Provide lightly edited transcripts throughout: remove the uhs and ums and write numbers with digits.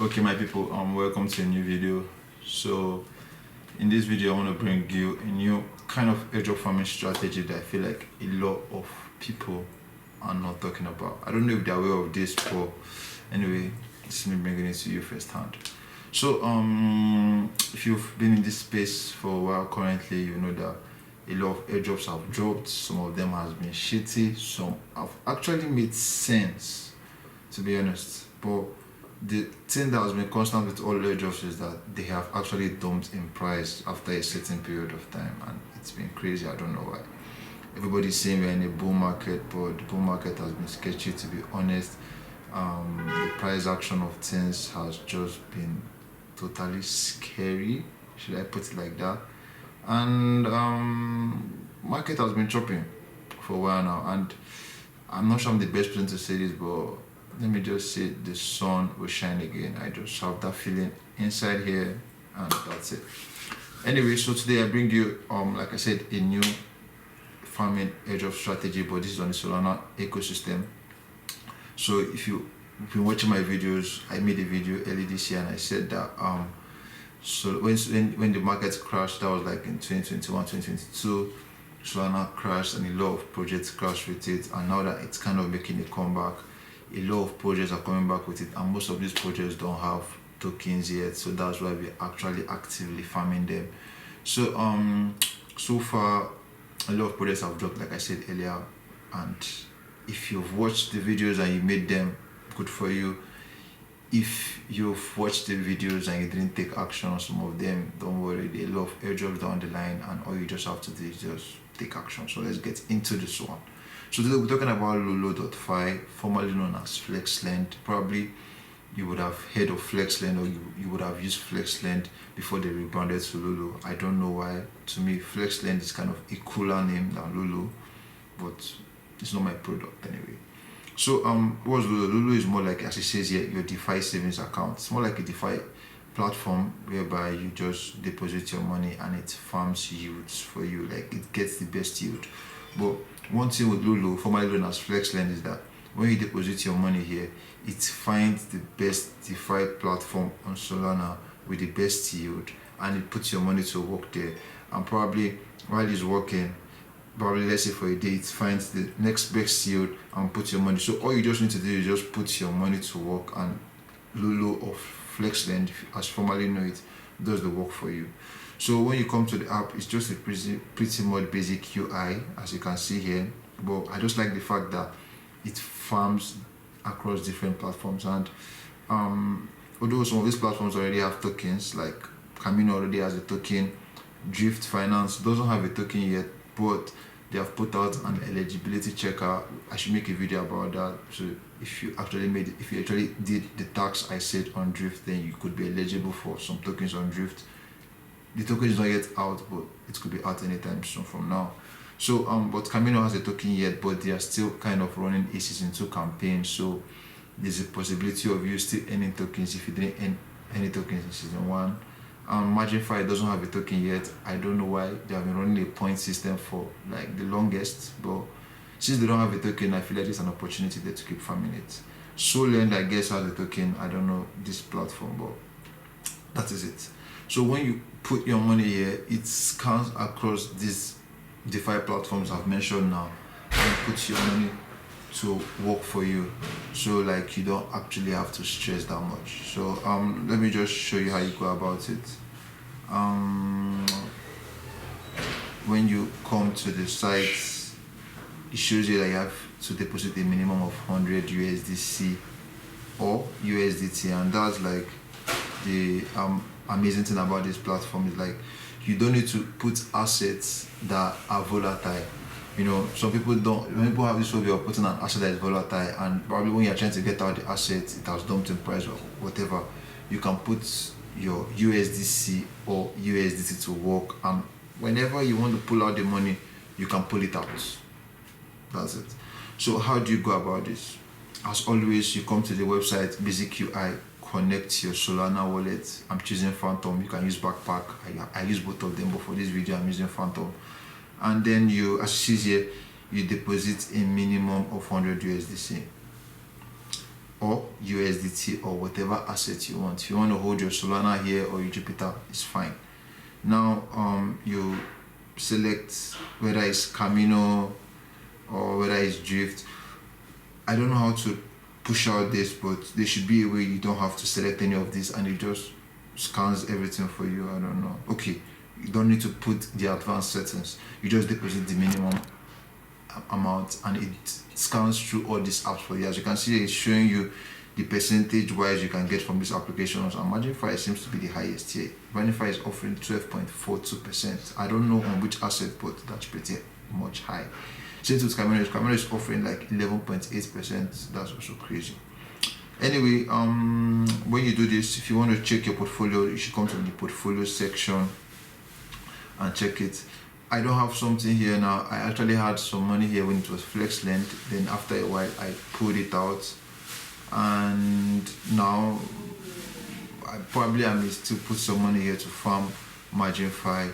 Okay, my people, welcome to a new video. So in this video I want to bring you a new kind of airdrop farming strategy that I feel like a lot of people are not talking about. I don't know if they're aware of this, but anyway, it's me bringing it to you firsthand. So if you've been in this space for a while currently, you know that a lot of airdrops have dropped. Some of them has been shitty, some have actually made sense, to be honest. But the thing that has been constant with all airdrops is that they have actually dumped in price after a certain period of time, and it's been crazy. I don't know why. Everybody's saying we're in a bull market, but the bull market has been sketchy, to be honest. The price action of things has just been totally scary, should I put it like that. And market has been chopping for a while now, and I'm not sure I'm the best person to say this, but let me just say the sun will shine again. I just have that feeling inside here, and that's it. Anyway, so today I bring you like I said, a new farming airdrop strategy, but this is on the Solana ecosystem. So if you've been watching my videos, I made a video early this year and I said that so when the market crashed, that was like in 2021, 2022, Solana crashed and a lot of projects crashed with it, and now that it's kind of making a comeback, a lot of projects are coming back with it, and most of these projects don't have tokens yet, so that's why we're actually actively farming them. So so far a lot of projects have dropped, like I said earlier, and if you've watched the videos and you made them, good for you. If you've watched the videos and you didn't take action on some of them, don't worry, there are a lot of airdrops down the line, and all you just have to do is just take action. So let's get into this one. So today we're talking about Lulu.fi, formerly known as FlexLend. Probably you would have heard of FlexLend, or you would have used FlexLend before they rebranded to Lulu. I don't know why. To me, FlexLend is kind of a cooler name than Lulu, but it's not my product anyway. So what's Lulu? Lulu is more like, as it says here, your DeFi savings account. It's more like a DeFi platform whereby you just deposit your money and it farms yields for you, like it gets the best yield. But one thing with Lulu, formerly known as FlexLend, is that when you deposit your money here, it finds the best DeFi platform on Solana with the best yield, and it puts your money to work there. And probably while it's working, probably let's say for a day, it finds the next best yield and put your money. So all you just need to do is just put your money to work, and Lulu or FlexLend, as formerly know it, does the work for you. So when you come to the app, it's just a pretty much basic UI, as you can see here. But I just like the fact that it farms across different platforms, and although some of these platforms already have tokens, like Camino already has a token, Drift Finance doesn't have a token yet, but they have put out an eligibility checker. I should make a video about that. So if you actually did the tax I said on Drift, then you could be eligible for some tokens on Drift. The token is not yet out, but it could be out anytime soon from now. So but Camino has a token yet, but they are still kind of running a season 2 campaign, so there's a possibility of you still earning tokens if you didn't earn any tokens in season 1. MarginFi doesn't have a token yet. I don't know why. They have been running a point system for like the longest, but since they don't have a token, I feel like it's an opportunity there to keep farming it. Solend, I guess, has a token. I don't know this platform, but that is it. So when you put your money here, it scans across these DeFi platforms I've mentioned now, and puts your money to work for you, so like you don't actually have to stress that much. So let me just show you how you go about it. When you come to the site, it shows you that you have to deposit a minimum of 100 USDC or USDT, and that's like the amazing thing about this platform is like you don't need to put assets that are volatile. You know, some people don't. When people have this phobia of putting an asset that is volatile, and probably when you're trying to get out the asset, it has dumped in price or whatever, you can put your USDC or USDT to work, and whenever you want to pull out the money, you can pull it out. That's it. So how do you go about this? As always, you come to the website, basic UI, connect your Solana wallet. I'm choosing Phantom. You can use Backpack. I use both of them, but for this video, I'm using Phantom. And then you, as you see here, you deposit a minimum of 100 USDC. or USDT or whatever asset you want. If you want to hold your Solana here or your Jupiter, it's fine. Now you select whether it's Camino or whether it's Drift. I don't know how to push out this, but there should be a way you don't have to select any of this and it just scans everything for you. I don't know. Okay, you don't need to put the advanced settings. You just deposit the minimum amount and it scans through all these apps for you. As you can see, it's showing you the percentage wise you can get from these applications, and MarginFi seems to be the highest here. MarginFi is offering 12.42%. I don't know on which asset, but that's pretty much high. Same with Camino. Camino is offering like 11.8%. That's also crazy. Anyway, when you do this, if you want to check your portfolio, you should come to the portfolio section and check it. I don't have something here now. I actually had some money here when it was flex length. Then after a while, I pulled it out, and now I may still put some money here to farm MarginFi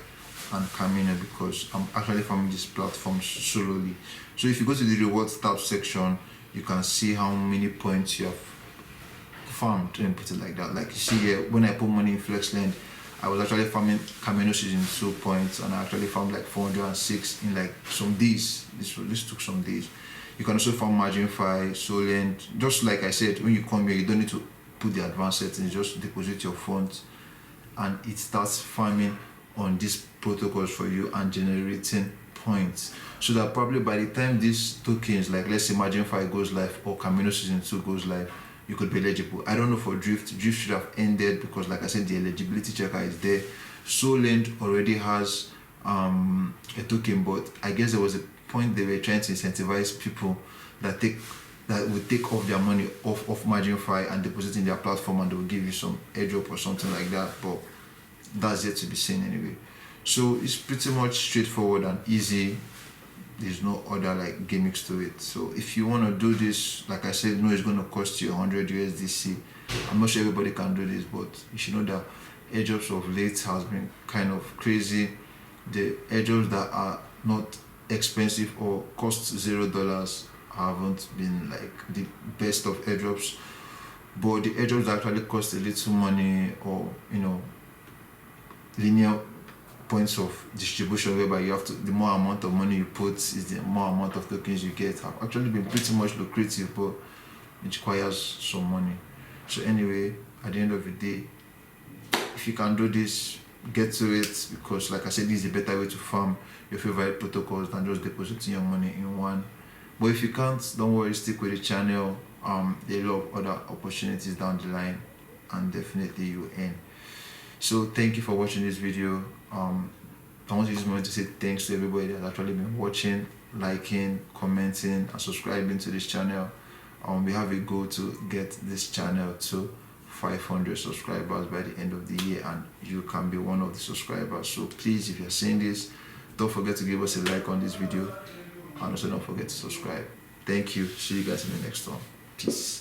and Camino, because I'm actually farming this platform solely. So if you go to the rewards tab section, you can see how many points you have farmed, and put it like that. Like you see here, when I put money in flex length, I was actually farming Camino season 2 points, and I actually farmed like 406 in like some days. This took some days. You can also farm MarginFi, Solana. Just like I said, when you come here, you don't need to put the advanced settings. Just deposit your funds, and it starts farming on these protocols for you and generating points. So that probably by the time these tokens, like let's say MarginFi goes live or Camino season 2 goes live, you could be eligible. I don't know for Drift. Drift should have ended because, like I said, the eligibility checker is there. Solana already has a token, but I guess there was a point they were trying to incentivize people that would take off their money off MarginFi and deposit in their platform, and they will give you some airdrop or something like that. But that's yet to be seen anyway. So it's pretty much straightforward and easy. There's no other like gimmicks to it. So if you want to do this, like I said, no, it's going to cost you 100 USDC. I'm not sure everybody can do this, but you should know that airdrops of late has been kind of crazy. The airdrops that are not expensive or cost $0 haven't been like the best of airdrops, but the airdrops that actually cost a little money, or linear points of distribution, whereby you have to, the more amount of money you put is the more amount of tokens you get, have actually been pretty much lucrative, but it requires some money. So anyway, at the end of the day, if you can do this, get to it, because like I said, this is a better way to farm your favorite protocols than just depositing your money in one. But if you can't, don't worry, stick with the channel. There are a lot of other opportunities down the line, and definitely you earn. So thank you for watching this video. I want to use this moment to say thanks to everybody that's actually been watching, liking, commenting, and subscribing to this channel. We have a goal to get this channel to 500 subscribers by the end of the year, and you can be one of the subscribers. So please, if you're seeing this, don't forget to give us a like on this video, and also don't forget to subscribe. Thank you. See you guys in the next one. Peace.